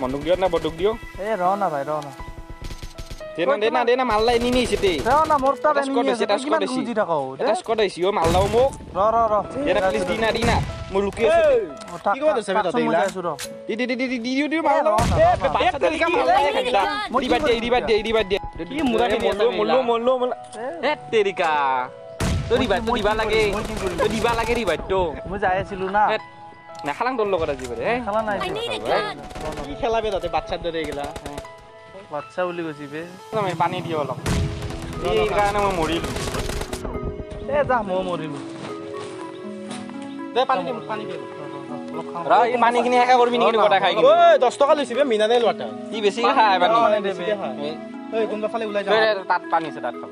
বন্দুক দিও না বন্দুক দিও এ র না ভাই র না দেনা মাল্লা এনি সিতে র না মোর তার এনি এটা কিমান বুঝি রাখো এটা স্কট আইছি ও মাল্লাও মোক র দেনা প্লিজ দিনা মই লুকি আছো কি কইছ সবে তো দেইলা দি মাল্লা এ বাচ্চা দেরিকা মাল্লা খাইলা দিবা দে কি মুরা মল্লো এ তেরিকা তো দিবা লাগে রিবা তো মই যাই আছিলো না না খালাং দল লগত আজি বারে খালা নাই কি খেলাবে তাতে বাচ্চার দরে গেলা বাচ্চা বুলি কৈছি বে আমি পানী দিও অলপ এই কাৰণে মই মৰিলো এ যা মই মৰিলো দে পানী দে ৰা এই পানীখিনি একা কৰবি নেকি গটা খাই ঐ 10 টকা লৈছি বে মিনাৰেল ৱাটাৰ ই বেছি খাই পানী ঐ কোনবা ফালে ওলাই যা তাত পানী আছে তাত খাব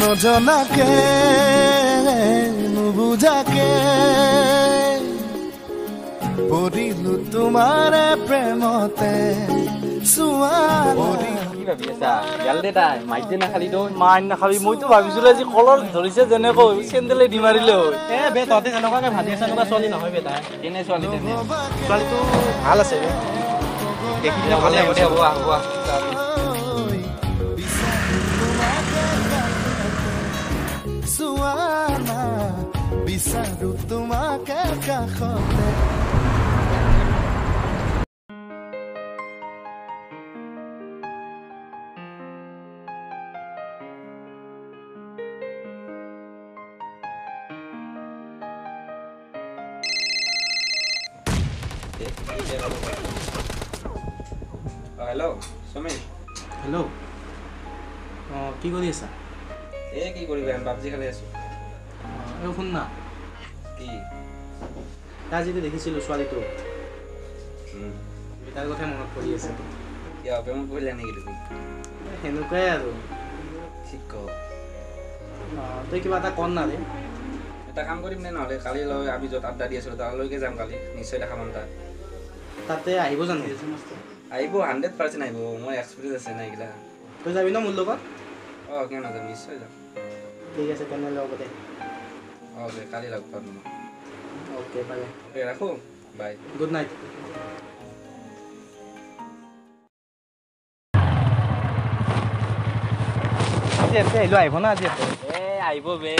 নজনাকে নুবুজাকে পৰিলো তোমাৰ প্ৰেমতে চুৱাৰি কি ভাবি আছা গাল দে তাই মাইতে না খালি তো মাইন নাখাবি মইতো ভাবিছিলো আজি কলৰ ধৰিছে যেনেকৈ চেন্দেলে দি মাৰিলে হয় এ বে ততে যেনেকুৱাকে ভাজি আছে এনেকুৱা ছোৱালী নহয় বে তাই কেনে ছোৱালী তেনে ছোৱালীটো ভাল আছে বে দেখিলে ভালে হ'ব হ'ব চুৱানা বিচাৰো তোমাকে কাষতে হেল্ল' সমীৰ হেল্ল' কি কৰি আছা এ কি কৰিবি পাবজি খেলি আছো এই শুন না কি আজি যে দেখিছিলো ছোৱালীটো তাৰ কথা মনত পৰি আছে কিয় প্ৰেমত পৰিলা নেকি তুমি সেনেকুৱাই আৰু ঠিক ক তই কিবা এটা কন না ৰে এটা কাম কৰিম নে নহ'লে কালি লৈ আমি য'ত আড্ডা দি আছিলো তালৈকে যাম কালি নিশ্চয় দেখা পাম তাত তাতে আহিব জানো আহিব 100% আহিব মোৰ এক্সপিৰিয়েঞ্চ আছে না এইগিলা তই যাবি ন মোৰ লগত কিয় নাযাম নিশ্চয় যাম ঠিক আছে তেনেহ'লে হ'ব দে অ'কে কালি লগ পাম অ'কে বাই অ'কে ৰাখোঁ বাই গুড নাইট আহিলো আহিব না আজি এ আহিব বে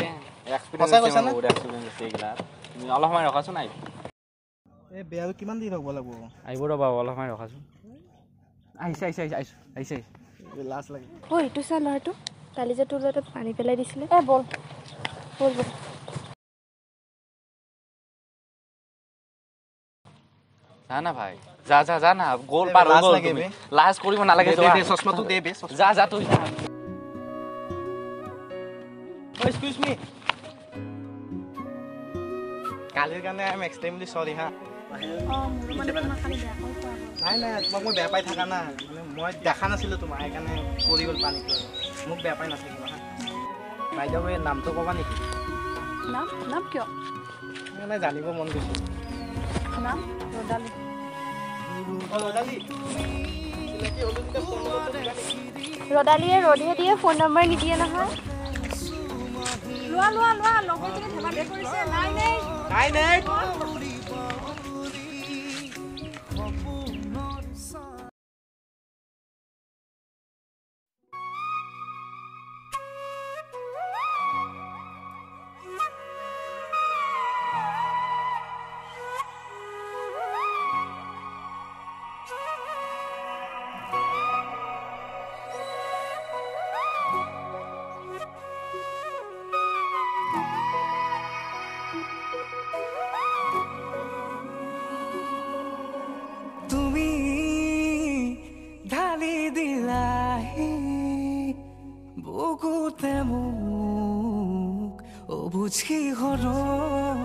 সঁচা কৈছা না এক্সপিৰিয়েঞ্চ আছে এইগিলা তুমি অলপ সময় ৰখাচোন আহিব এই বেয়া কিমান দিন ৰ'ব লাগিব আহিব ৰ'বা অলপ সময় ৰখাচোন আহিছে লাজ লাগে ঐ এইটো চা ল'ৰাটো কালি যে তোৰ লগত পানী পেলাই দিছিলে এ বল জানা ভাই যা না গোল পাৰ হৈ গ'ল তুমি লাজ কৰিব নালাগে চশমাটো দে বে যা তুই এক্সকিউজ মি কালিৰ কাৰণে আই এম এক্সট্ৰিমলি সৰি হা নাই তোমাক মই বেয়া পাই থাকা না মই দেখা নাছিলোঁ তোমাৰ সেইকাৰণে পৰি গ'ল পানীটো মোক বেয়া পাই নাথাকিবা হা বাইদেউ এই নামটো ক'বা নেকি নাম কিয় মানে জানিব মন গৈছে নাম ৰদালি ৰদালিয়ে ৰদিয়ে দিয়ে ফোন নম্বৰ নিদিয়ে নহয় লোৱা লগৰ জনে ধেমালি কৰিছে নাই বুকুতে মোক অবুঝি গৰম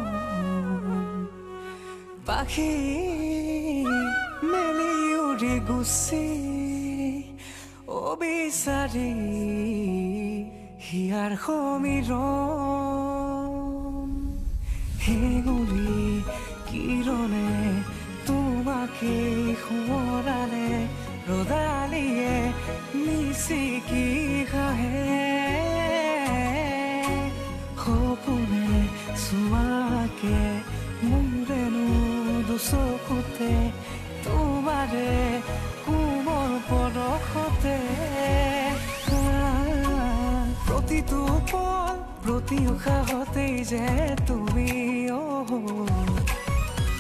পাখি মেলি উৰি গুচি অবিচাৰি হিয়াৰ সমীৰণ হেঙুলি কিৰণে তোৰ তোমাকে সোঁৱৰালে ৰদালিয়ে মিচিকি হাঁহে সপোনে চুৱাকে মোৰেনো দুচকুতে তোমাৰে কোমল পৰশতে প্ৰতিটো পল প্ৰতি উশাহতেই যে তুমি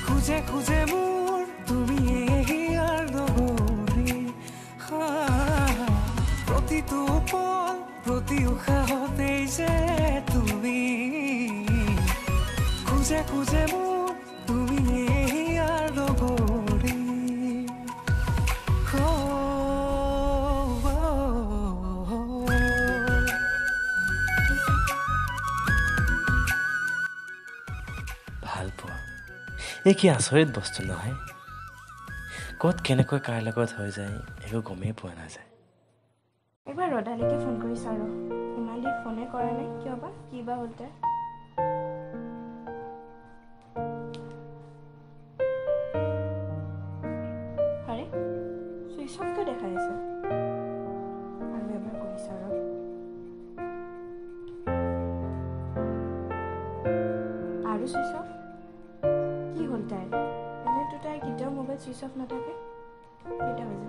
খুজে খুজে মোৰ তুমি হিয়াৰ লগৰী প্ৰতিটো পল প্ৰতি উশাহতেই যে তুমি খুজে খুজে মোৰ তুমি হিয়াৰ লগৰী ভাল পোৱা এই কি আচৰিত বস্তু নহয় ক'ত কেনেকৈ কাৰ লগত হৈ যায় একো গমেই পোৱা নাযায় একবাৰ ৰদালিকে ফোন কৰি চাওঁ ইমান দিন ফোনে কৰা নাই কিয় বা কি বা হ'ল তাৰ আৰে চুইচ অফ কিয় দেখাই আছে আৰু এবাৰ কৰি চাওঁ আৰু চুইচ অফ কি হ'ল তাইৰ এনেতো তাইৰ কেতিয়াও মোবাইল চুইচ অফ নাথাকে কেইটা বাজে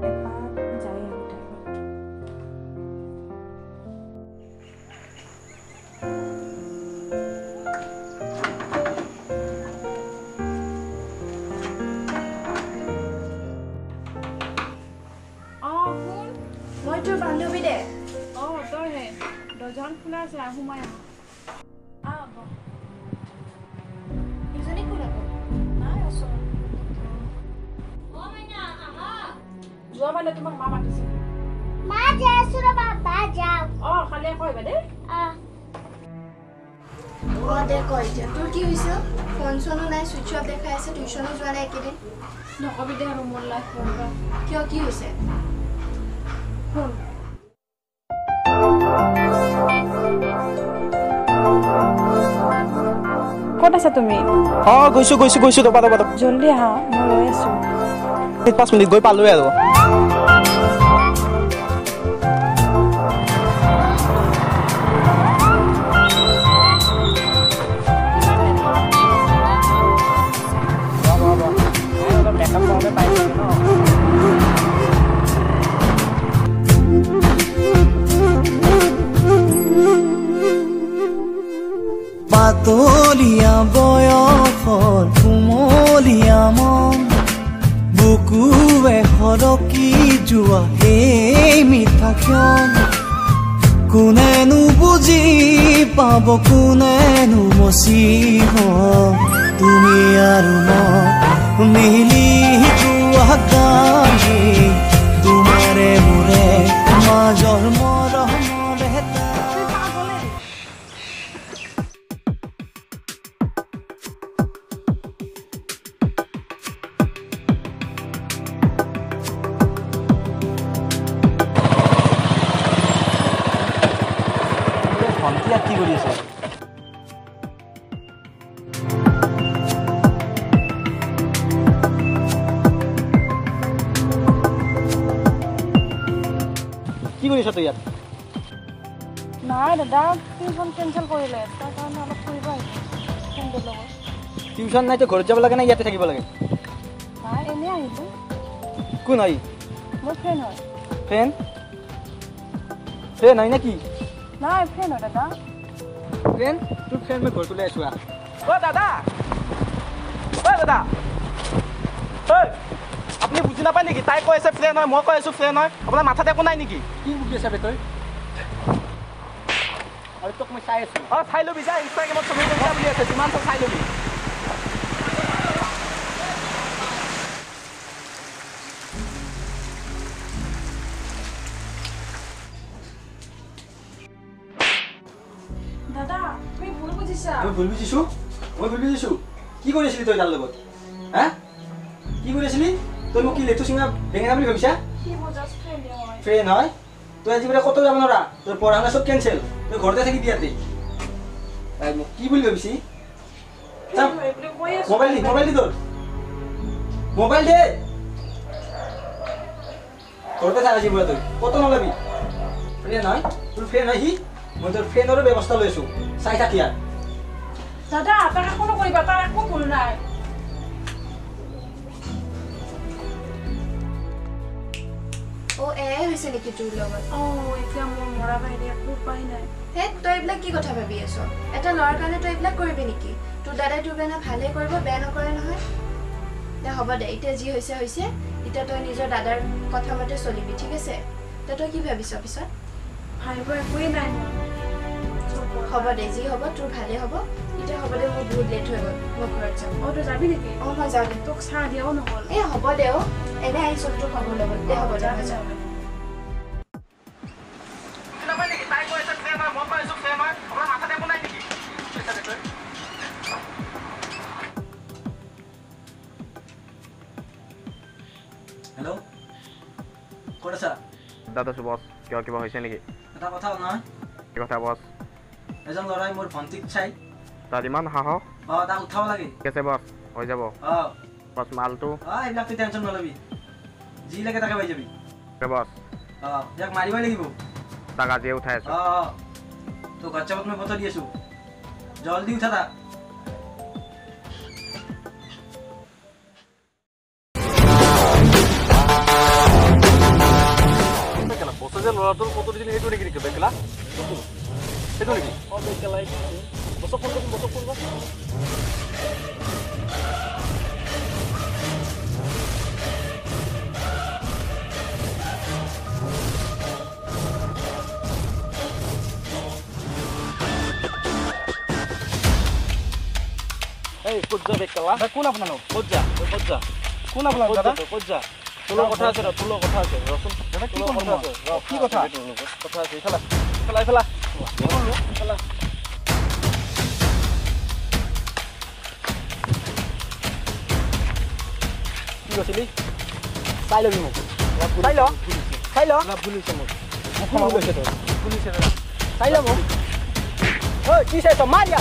এপাক যায় আৰু তাইৰ ঘৰত মই তোৰ বান্ধৱী দে তইহে দৰ্জাখন খোলা আছে সোমাই আহ ইজনী কোন আকৌ নাই আছো যোৱা মানে তোমাক মা মাতিছে মা যাইছো ৰবা বা যাও খালি কইবা দেই দে কই যে তোৰ কি হৈছে ফোন চনো নাই সুইচ অফ দেখাই আছে টিউচনো যোৱা নাই একেদিন নকবি দে আৰু মোৰ লাইফ বৰবা কিয় কি হৈছে শুন ক'ত আছা তুমি গৈছো দবা জলদি আহা মই ৰৈ আছো 5 মিনিট গৈ পালোৱে আৰু পাতলীয়া বয়সৰ কুমলীয়া মন বুকুৱে সৰকি যোৱা এই মিঠা ক্ষণ কোনেনো বুজি পাব কোনেনো মচিব তুমি আৰু মই মিলি যোৱা গানে তোমাৰে মোৰে মাজৰ মৰমৰ এটা কি কৰি আছে কি কৰিছ তই ইয়াত নাই দাদা টিউচন কেঞ্চেল কৰিলে তাৰ কাৰণে অলপ ফুৰিব আহিছোঁ ফ্ৰেণ্ডৰ লগত টিউচন নাই তো ঘৰত যাব লাগে না ইয়াতে থাকিব লাগে নাই এনেই আহিছোঁ কোন হয় মোৰ ফ্ৰেণ্ড হয় ফ্ৰেণ্ড হয় নেকি নাই ফ্ৰেণ্ড হয় দাদা ফ্ৰেণ্ড তোৰ ফ্ৰেণ্ড মই ঘৰত লৈ আছোঁ দাদা আপুনি বুজি নাপায় নেকি তাই কৈ আছে ফ্ৰেণ্ড হয় মই কৈ আছোঁ ফ্ৰেণ্ড হয় আপোনাৰ মাথাত একো নাই নেকি কি বুজি আছে তই আৰু তোক মই চাই আছোঁ চাই ল'বি যা ইনষ্টাগ্ৰামত চবেই বুলি আছে যিমান তই চাই ল'বি দাদা তুমি ভুল বুজিছা মই ভুল বুজিছোঁ কি কৰি আছিলি তই তাৰ লগত হা কি কৰি আছিলি তই মোক কি লেটু চিঙা বেঙেনা বুলি ভাবিছা কি মোৰ জাষ্ট ফ্ৰেণ্ড হয় ফ্ৰেণ্ড হয় তই আজি বোলে ক'তো যাব নোৱাৰা তোৰ পঢ়া শুনা চব কেঞ্চেল তই ঘৰতে থাকিবি ইয়াতে তাই মোক কি বুলি ভাবিছি মোবাইল দি তোর মোবাইল দে তোরতে থাকা যাবো তুই কত নলাবি ফ্রেন্ড নয় তোর ফ্রেন্ড হয় মই তোর ফ্রেন্ডেরও ব্যবস্থা লইছো চাই থাকি আর দাদা তাক কোনো কৰিবা তাৰ একো ভুল নাই ও এয়াই হৈছে নেকি তোৰ লগত এতিয়া মোৰ মৰা বাহিৰে একো উপায় নাই হে তই এইবিলাক কি কথা ভাবি আছ এটা ল'ৰাৰ কাৰণে তই এইবিলাক কৰিবি নেকি তোৰ দাদাই তোৰ কাৰণে ভালে কৰিব বেয়া নকৰে নহয় দে হ'ব দে এতিয়া যি হৈছে হৈছে এতিয়া তই নিজৰ দাদাৰ কথা মতে চলিবি ঠিক আছে তই কি ভাবিছ পিছত ভাবিব একোৱেই নাই হ'ব দে যি হ'ব তোৰ ভালে হ'ব এতিয়া হ'ব দে মোৰ বহুত লেট হৈ গ'ল মই ঘৰত যাম তই যাবি নেকি মই যাওঁ দে তোক চাহ দিয়াও নহ'ল হ'ব দে এনে আহিছোঁ তোৰ খবৰ ল'ব দে হ'ব দে মই যাওঁ হেল্ল' ক'ত আছা দাদা বছ কিবা হৈছে নেকি এটা কথা নহয় কি কথা বছ এজন ল'ৰাই মোৰ ভণ্টিক চাই তাত ইমান সাহস তাক উঠাব লাগে ঠিক আছে বছ হৈ যাব বছ মালটো এইবিলাক তুই টেনশ্যন নলবি যি লাগে তাকে পাই যাবি বছ ইয়াক মাৰিবই লাগিব তাক আজিয়ে উঠাই আছো তোৰ হোৱাটছএপত মই ফটো দি আছো জলদি উঠা তাক যে ল'ৰাটোৰ ফটো দিছিল সেইটো নেকি বেকেলা সেইটো নেকি বেকেলাই বছৰ ফোন এই ক'ত যা বেকেলা কোন আপোনালোক ক'ত যা কোন আপোনালোক দাদা ক'ত যা তোৰ কথা আছে ৰচোন দাদা কি কথা আছে কি কথা আছে ইফালা কি কৈছিলি চাই লবি মোক চাই ল ভুলিছে মোক ভুলিছে চাই ল মোক কি চাইছ মাৰিয়া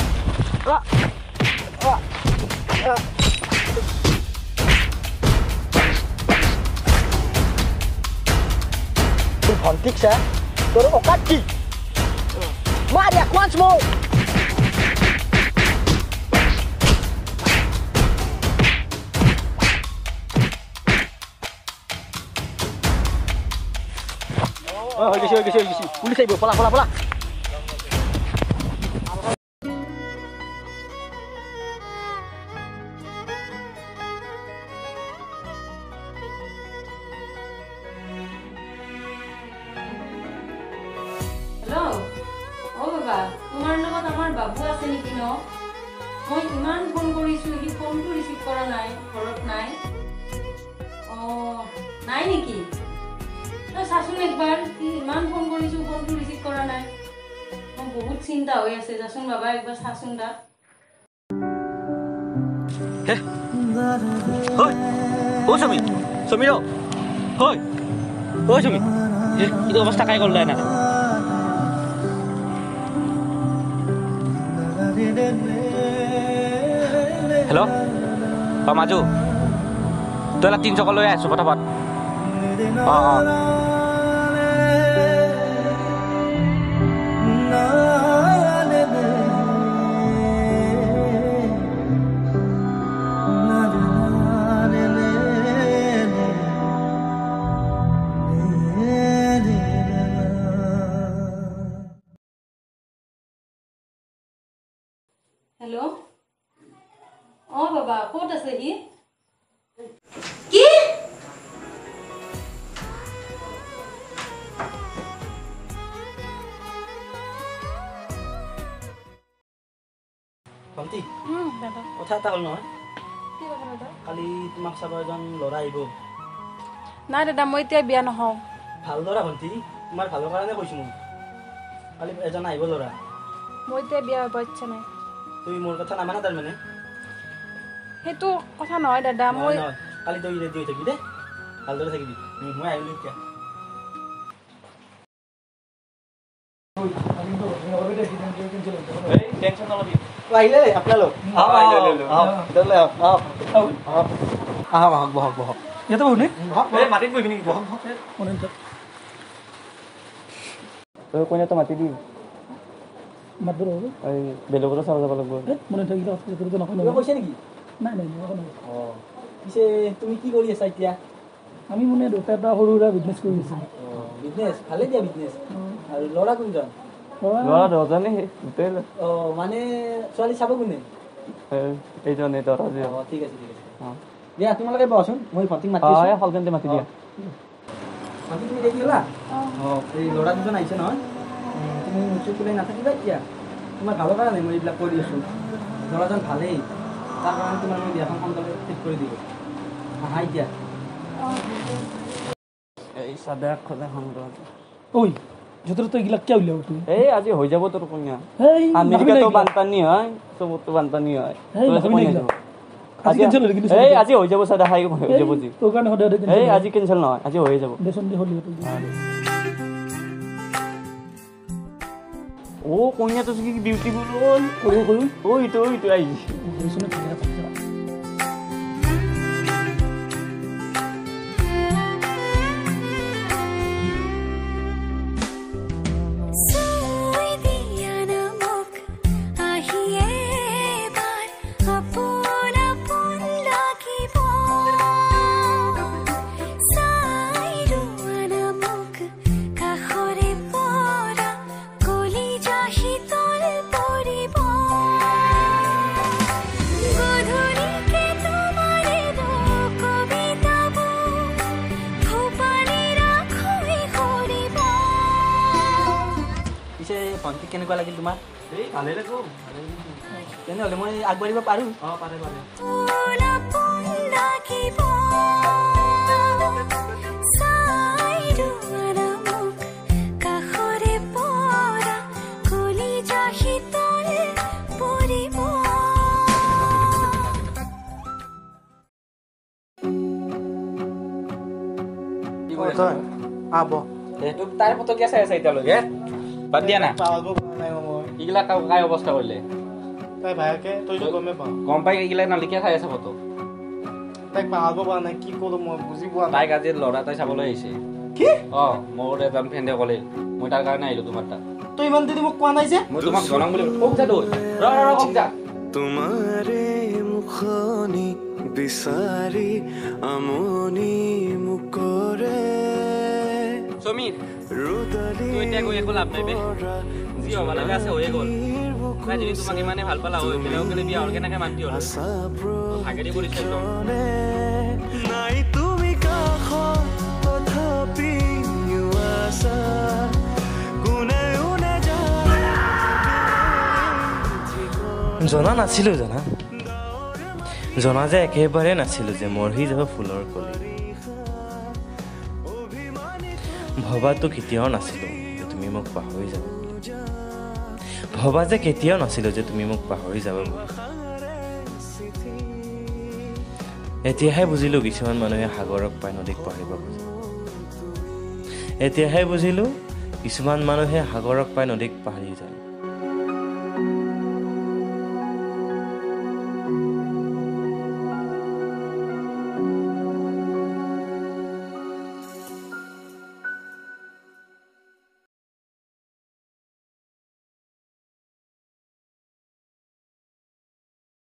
ভণ্টিক চা তোৰ অকাত কি মাৰিয়া কোৱান্স মোক হৈ গৈছে পুলিচ আহিব পলা তোমাৰ লগত আমাৰ বাবু আছে নেকি ন মই ইমান ফোন কৰিছো সি ফোনটো ৰিচিভ কৰা নাই ঘৰত নাই নাই নেকি তই চাচোন একবাৰ ইমান ফোন কৰিছো ফোনটো ৰিচিভ কৰা নাই মোৰ বহুত চিন্তা হৈ আছে যাচোন বাবা একবাৰ চাচোন দা সমীৰ সমী এইটো অৱস্থা কাই গ'ল না হেল্ল' মাজু তই 300 লৈ আহিছো পটাপট হেল্ল' বাবা ক'ত আছে সি কি ভণ্টি কথা এটা হ'ল নহয় কালি তোমাক চাব এজন ল'ৰা আহিব নাই দাদা মই এতিয়া বিয়া নহওঁ ভাল ল'ৰা ভণ্টি তোমাৰ ভালৰ কাৰণে কৈছো মই কালি এজন আহিব ল'ৰা মই এতিয়া বিয়া হ'ব ইচ্ছা নাই তুমি মোৰ কথা নামানা তাৰমানে সেইটো কথা নহয় দাদা মই কালি তই ৰেডি হৈ থাকিবি দেই ভালদৰে থাকিবি মই আহিলোঁ এতিয়া টেনশ্যন নলবি আহিলে আপোনালোক বহক বহক ইয়াতে বহো নে মাটিত বহিবি নেকি বহক তই কইনাটো মাতি দি মাতব ৰ'ব এই বেলেগতো চাব যাব লাগিব মনে থাকিলে হস্পিটেলটো নকয় কিবা কৈছে নেকি নাই নাই নকয় পিছে তুমি কি কৰি আছা এতিয়া আমি মানে দুটা এটা সৰু সুৰা বিজনেছ কৰি আছোঁ বিজনেছ ভালে দিয়া বিজনেছ আৰু ল'ৰা কোনজন ল'ৰা দহজনে গোটেই মানে ছোৱালী চাব কোনে এইজনে দৰা যে ঠিক আছে দিয়া তোমালোকে বহচোন মই ভণ্টিক মাতি আছোঁ হলকেন্তে মাতি দিয়া ভণ্টি তুমি দেখি গ'লা এই ল'ৰা দুজন আহিছে নহয় তুমি মুখচুক ওলাই নাথাকিবা এতিয়া তোমাৰ ভালৰ কাৰণে মই এইবিলাক কৰি আছোঁ ল'ৰাজন ভালেই তাৰ কাৰণে তোমাৰ মই বিয়াখন সোনকালে ঠিক কৰি দিব আহা এতিয়া এই চাদা খোলা সংগ্ৰহ ঐ য'তে তই এইগিলাক কিয় উলিয়াব তুমি এই আজি হৈ যাব তোৰ কন্যা আমেৰিকাতো বানপানী হয় চবতো বানপানী হয় আজি হৈ যাব চাদা খাই হৈ যাব যি তোৰ কাৰণে সদায় এই আজি কেঞ্চেল নহয় আজি হৈ যাব দেচোন দে হলি ও কন্যাটো কি বিউটিফুল ঐ ইটো আহিছে ভণ্টি কেনেকুৱা লাগিল তোমাৰ ভালে লাগো তেনেহ'লে মই আগবাঢ়িব পাৰোঁ পাৰে তাই ফটো চাই আছে এতিয়ালৈকে বাদ দিয়া না এইগিলা কাই অৱস্থা কৰিলে তাই ভাইকে তই গমে পাওঁ গম পাই এইগিলা নালিকে চাই আছে ফটো তাইক পাহাব পৰা নাই কি কৰোঁ মই বুজি পোৱা নাই তাইক আজি ল'ৰা তাই চাবলৈ আহিছে কি মোৰ এজন ফ্ৰেণ্ডে ক'লে মই তাৰ কাৰণে আহিলোঁ তোমাৰ তাত তই ইমান দেৰি মোক কোৱা নাই যে মই তোমাক জনাম বুলি কক যা দৌৰ কক যা তোমাৰে মুখনি বিচাৰি আমনি মুকৰে সমীৰ তুই এতিয়া গৈ একো লাভ নাই বে যি হ'ব লাগে আছে হৈয়ে গ'ল তাই যদি তোমাক ইমানে ভাল পালা হৈ বেলেগক গ'লে বিয়া হ'ল কেনেকৈ মান্তি হ'ল ভাগেদি কৰিছে একদম নাই তুমি কাষত তথাপি আছা কোনেও জনা নাছিলোঁ জনা যে একেবাৰে নাছিলোঁ যে মৰহি যাব ফুলৰ কলি ভবাটো কেতিয়াও নাছিলোঁ যে তুমি মোক পাহৰি যাব ভবা যে কেতিয়াও নাছিলোঁ যে তুমি মোক পাহৰি যাব বুলি এতিয়াহে বুজিলোঁ কিছুমান মানুহে সাগৰক পাই নদীক পাহৰিব খোজে এতিয়াহে বুজিলোঁ কিছুমান মানুহে সাগৰক পাই নদীক পাহৰি যায়